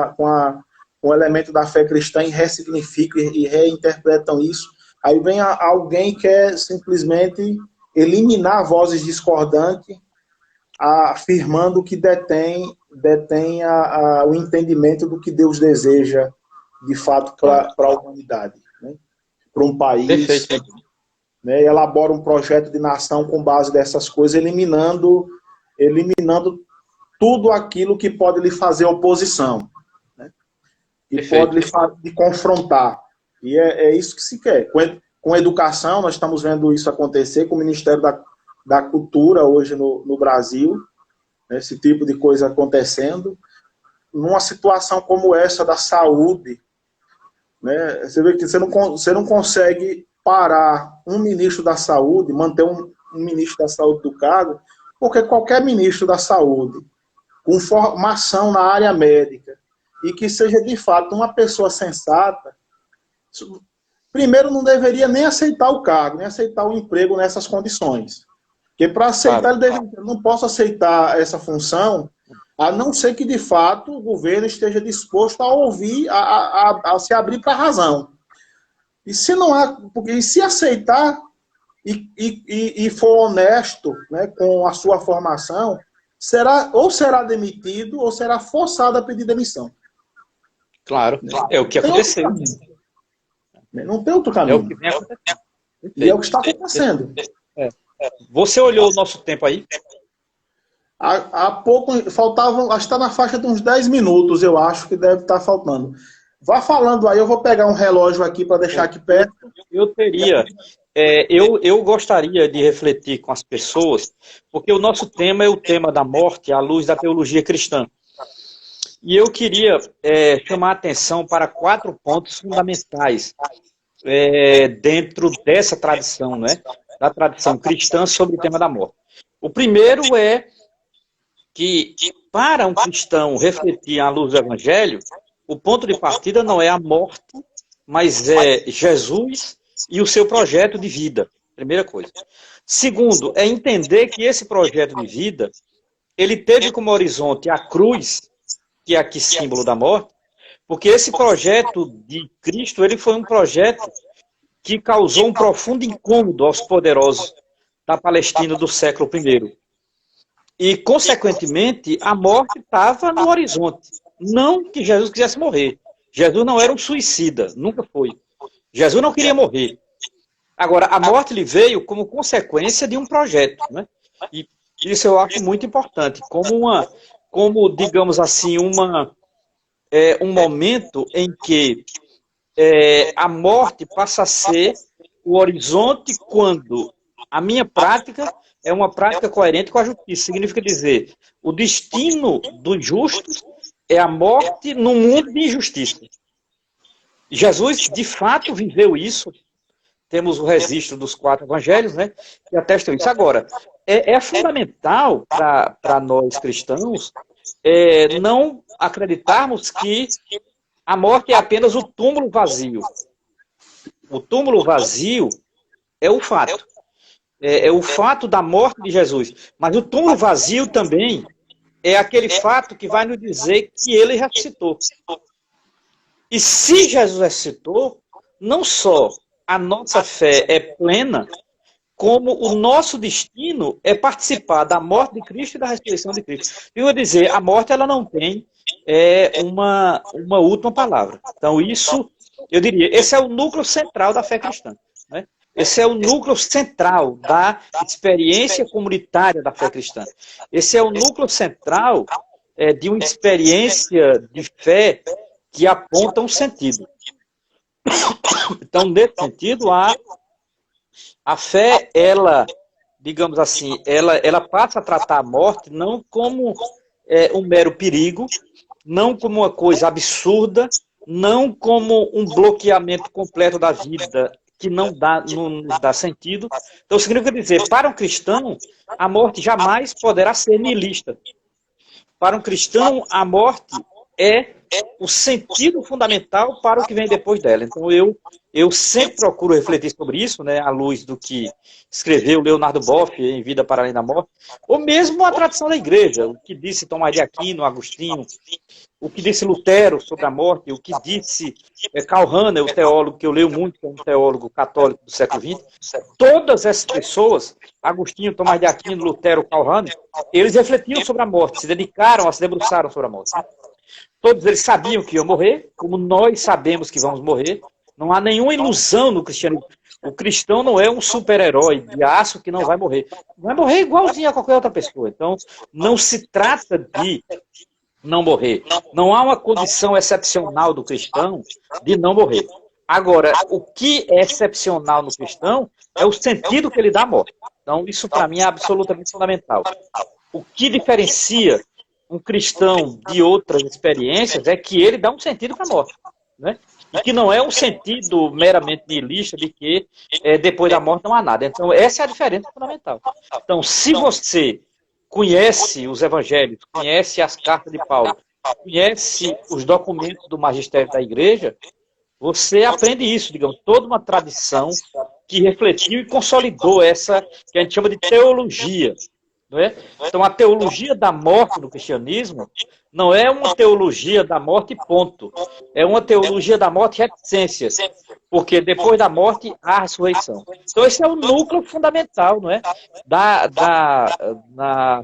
o elemento da fé cristã e ressignificam e reinterpretam isso. Aí vem alguém que quer simplesmente eliminar vozes discordantes, afirmando que detém o entendimento do que Deus deseja de fato para a humanidade, né? Para um país. Perfeito. Né? Elabora um projeto de nação com base dessas coisas, eliminando tudo aquilo que pode lhe fazer oposição, né? E pode lhe confrontar. E é isso que se quer. Com educação, nós estamos vendo isso acontecer com o Ministério da Cultura hoje no Brasil, né? Esse tipo de coisa acontecendo. Numa situação como essa da saúde, né? Você vê que você não consegue parar um ministro da saúde, manter um ministro da saúde do cargo, porque qualquer ministro da saúde com formação na área médica e que seja de fato uma pessoa sensata, primeiro não deveria nem aceitar o cargo, nem aceitar o emprego nessas condições. Porque para aceitar, eu não posso aceitar essa função, a não ser que de fato o governo esteja disposto a ouvir, a se abrir para a razão. E se não há, porque se aceitar e for honesto, né, com a sua formação, será demitido ou será forçado a pedir demissão. Claro, é o que aconteceu. Não tem outro caminho. É o que vem acontecendo. E é o que está acontecendo. Você olhou o nosso tempo aí? Há pouco, faltavam, acho que está na faixa de uns 10 minutos, eu acho que deve estar faltando. Vá falando aí, eu vou pegar um relógio aqui para deixar aqui perto. Eu gostaria de refletir com as pessoas, porque o nosso tema é o tema da morte à luz da teologia cristã. E eu queria chamar a atenção para 4 pontos fundamentais dentro dessa tradição, né, da tradição cristã sobre o tema da morte. O primeiro é que, para um cristão refletir à luz do Evangelho, o ponto de partida não é a morte, mas é Jesus e o seu projeto de vida. Primeira coisa. Segundo, é entender que esse projeto de vida, ele teve como horizonte a cruz, que é aqui símbolo da morte, porque esse projeto de Cristo, ele foi um projeto que causou um profundo incômodo aos poderosos da Palestina do século I. E, consequentemente, a morte estava no horizonte. Não que Jesus quisesse morrer. Jesus não era um suicida, nunca foi. Jesus não queria morrer. Agora, a morte lhe veio como consequência de um projeto, né? E isso eu acho muito importante, como digamos assim, um momento em que a morte passa a ser o horizonte quando a minha prática é uma prática coerente com a justiça. Significa dizer, o destino dos justos é a morte num mundo de injustiça. Jesus, de fato, viveu isso. Temos o registro dos 4 evangelhos, né, que atestam isso. Agora, é fundamental para nós cristãos não acreditarmos que a morte é apenas o túmulo vazio. O túmulo vazio é o fato. É o fato da morte de Jesus. Mas o túmulo vazio também é aquele fato que vai nos dizer que ele ressuscitou. E se Jesus ressuscitou, não só a nossa fé é plena, como o nosso destino é participar da morte de Cristo e da ressurreição de Cristo. Eu vou dizer, a morte ela não tem é uma última palavra. Então, isso, eu diria, esse é o núcleo central da fé cristã. Né? Esse é o núcleo central da experiência comunitária da fé cristã. Esse é o núcleo central de uma experiência de fé que aponta um sentido. Então, nesse sentido, a fé, ela, digamos assim, ela passa a tratar a morte não como um mero perigo, não como uma coisa absurda, não como um bloqueamento completo da vida que não nos dá sentido. Então, significa dizer, para um cristão, a morte jamais poderá ser niilista. Para um cristão, a morte é o sentido fundamental para o que vem depois dela. Então, eu sempre procuro refletir sobre isso, né, à luz do que escreveu Leonardo Boff em Vida para Além da Morte, ou mesmo a tradição da igreja, o que disse Tomás de Aquino, Agostinho, o que disse Lutero sobre a morte, o que disse Karl Rahner, o teólogo que eu leio muito, que é um teólogo católico do século XX. Todas essas pessoas, Agostinho, Tomás de Aquino, Lutero, Karl Rahner, eles refletiram sobre a morte, se dedicaram, se debruçaram sobre a morte. Todos eles sabiam que iam morrer, como nós sabemos que vamos morrer. Não há nenhuma ilusão no cristianismo. O cristão não é um super-herói de aço que não vai morrer. Vai morrer igualzinho a qualquer outra pessoa. Então, não se trata de não morrer. Não há uma condição excepcional do cristão de não morrer. Agora, o que é excepcional no cristão é o sentido que ele dá à morte. Então, isso para mim é absolutamente fundamental. O que diferencia um cristão de outras experiências é que ele dá um sentido para a morte. Né? E que não é um sentido meramente niilista de que depois da morte não há nada. Então, essa é a diferença fundamental. Então, se você conhece os evangelhos, conhece as cartas de Paulo, conhece os documentos do magistério da igreja, você aprende isso, digamos, toda uma tradição que refletiu e consolidou essa que a gente chama de teologia. Não é? Então, a teologia da morte no cristianismo não é uma teologia da morte, ponto. É uma teologia da morte reticências, porque depois da morte há a ressurreição. Então, esse é o núcleo fundamental, não é? Da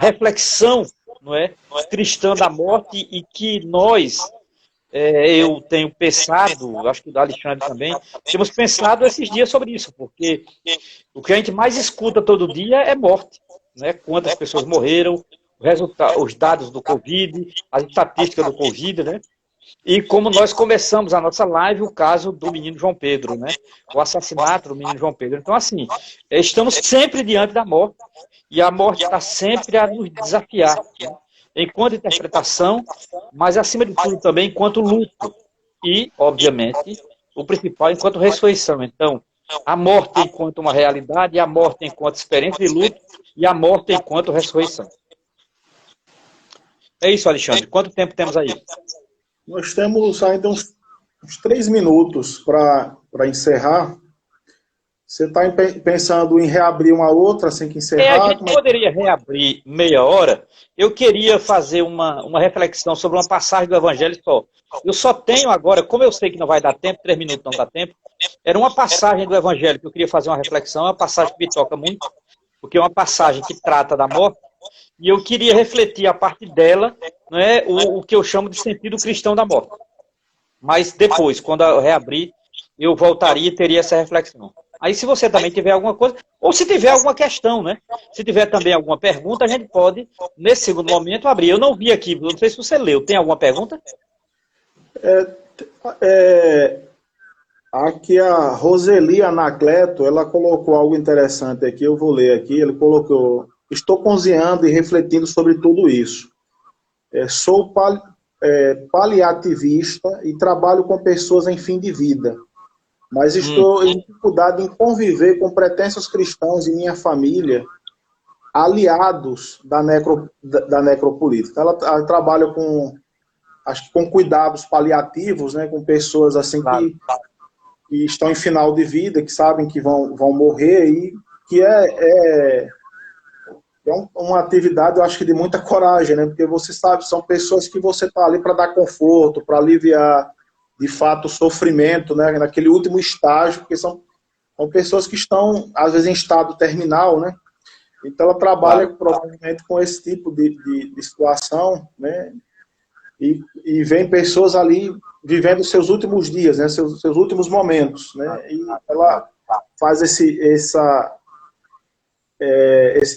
reflexão, não é? Cristã da morte, e que nós, eu tenho pensado, acho que o Alexandre também, temos pensado esses dias sobre isso, porque o que a gente mais escuta todo dia é morte. Né, quantas pessoas morreram, os dados do Covid, as estatísticas do Covid, né? E como nós começamos a nossa live, o caso do menino João Pedro, né? O assassinato do menino João Pedro. Então, assim, estamos sempre diante da morte, e a morte está sempre a nos desafiar, né? Enquanto interpretação, mas acima de tudo também enquanto luto. E, obviamente, o principal enquanto ressurreição. Então, a morte enquanto uma realidade, a morte enquanto experiência de luto, e a morte enquanto ressurreição. É isso, Alexandre. Quanto tempo temos aí? Nós temos ainda uns 3 minutos para encerrar. Você está pensando em reabrir uma outra assim que encerrar? A gente poderia reabrir meia hora. Eu queria fazer uma reflexão sobre uma passagem do Evangelho só. Eu só tenho agora, como eu sei que não vai dar tempo, 3 minutos não dá tempo, era uma passagem do Evangelho que eu queria fazer uma reflexão, uma passagem que me toca muito, porque é uma passagem que trata da morte, e eu queria refletir a partir dela, né, o que eu chamo de sentido cristão da morte. Mas depois, quando eu reabrir, eu voltaria e teria essa reflexão. Aí, se você também tiver alguma coisa, ou se tiver alguma questão, né? Se tiver também alguma pergunta, a gente pode, nesse segundo momento, abrir. Eu não vi aqui, não sei se você leu. Tem alguma pergunta? Aqui a Roseli Anacleto, ela colocou algo interessante aqui, eu vou ler aqui. Ele colocou: estou cozinhando e refletindo sobre tudo isso. Sou paliativista e trabalho com pessoas em fim de vida, mas estou em dificuldade em conviver com pretensos cristãos e minha família, aliados da necropolítica. Ela trabalha com, acho que com cuidados paliativos, né, com pessoas assim Claro. que estão em final de vida, que sabem que vão morrer, e que é uma atividade, eu acho que de muita coragem, né? Porque você sabe, são pessoas que você está ali para dar conforto, para aliviar, de fato, o sofrimento, né? Naquele último estágio, porque são pessoas que estão, às vezes, em estado terminal, né? Então, ela trabalha provavelmente com esse tipo de situação, né? e vem pessoas ali vivendo seus últimos dias, né, seus últimos momentos, né, e ela faz esse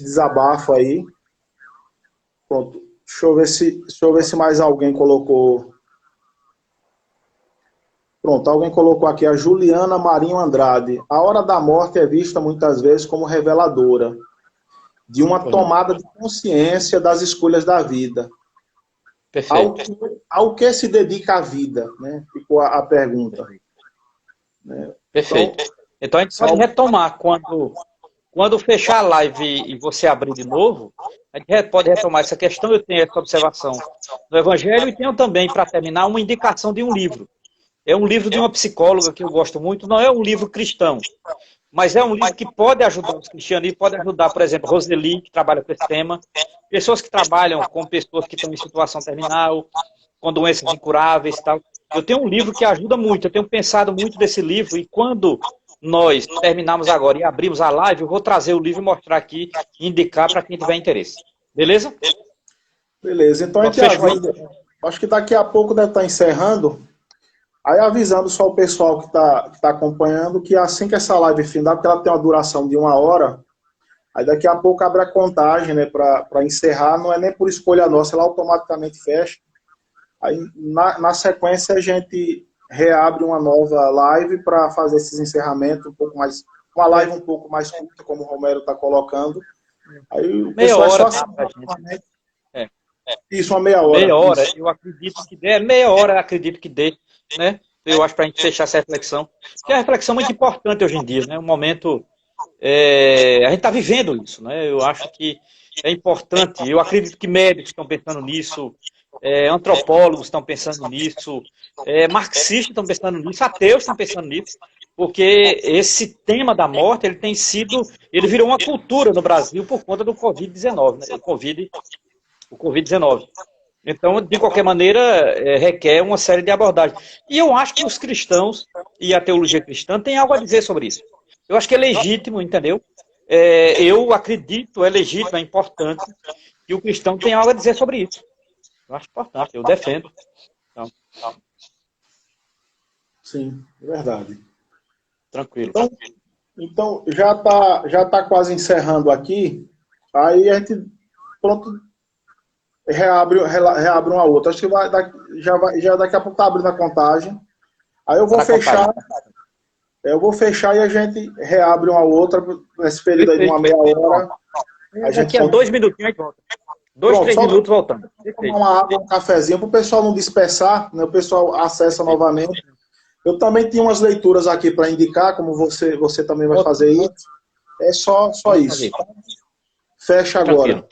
desabafo aí. Pronto, deixa eu ver se mais alguém colocou. Pronto, alguém colocou aqui, a Juliana Marinho Andrade. A hora da morte é vista muitas vezes como reveladora de uma tomada de consciência das escolhas da vida. Perfeito. Ao que se dedica a vida, né? Ficou a pergunta. Né? Perfeito. Então a gente pode retomar quando fechar a live e você abrir de novo, a gente pode retomar essa questão. Eu tenho essa observação no Evangelho e tenho também, para terminar, uma indicação de um livro. É um livro de uma psicóloga que eu gosto muito, não é um livro cristão, mas é um livro que pode ajudar os cristianos e pode ajudar, por exemplo, Roseli, que trabalha com esse tema, pessoas que trabalham com pessoas que estão em situação terminal, com doenças incuráveis e tal. Eu tenho um livro que ajuda muito, eu tenho pensado muito desse livro, e quando nós terminarmos agora e abrimos a live, eu vou trazer o livro e mostrar aqui, e indicar para quem tiver interesse. Beleza? Beleza, então a gente avisa. Acho que daqui a pouco deve estar encerrando. Aí avisando só o pessoal que tá acompanhando que assim que essa live findar, porque ela tem uma duração de 1 hora, aí daqui a pouco abre a contagem, né, para encerrar, não é nem por escolha nossa, ela automaticamente fecha. Aí na sequência a gente reabre uma nova live para fazer esses encerramentos um pouco mais, uma live um pouco mais curta, como o Romero está colocando. Aí o meia hora, isso, uma meia hora. Meia hora, isso. Eu acredito que dê, meia hora, eu acredito que dê, né? Eu acho para a gente fechar essa reflexão, que é uma reflexão muito importante hoje em dia, né? Um momento, a gente está vivendo isso, né? Eu acho que é importante, eu acredito que médicos estão pensando nisso, antropólogos estão pensando nisso, marxistas estão pensando nisso, ateus estão pensando nisso, porque esse tema da morte, ele virou uma cultura no Brasil por conta do Covid-19, né? O Covid-19. Então, de qualquer maneira, requer uma série de abordagens. E eu acho que os cristãos e a teologia cristã têm algo a dizer sobre isso. Eu acho que é legítimo, entendeu? Eu acredito, é legítimo, é importante que o cristão tenha algo a dizer sobre isso. Eu acho importante, eu defendo. Sim, é verdade. Tranquilo. Então já tá quase encerrando aqui. Aí a gente pronto reabre uma outra. Acho que já daqui a pouco tá abrindo a contagem. Aí eu vou fechar. Eu vou fechar e a gente reabre uma outra nesse período aí de uma meia hora. Daqui a 2 minutinhos aí volta. 2, 3 minutos voltando. Tomar uma água, um cafezinho, para o pessoal não dispersar, né? O pessoal acessa novamente. Eu também tinha umas leituras aqui para indicar, como você também vai fazer isso. É só isso. Fecha agora.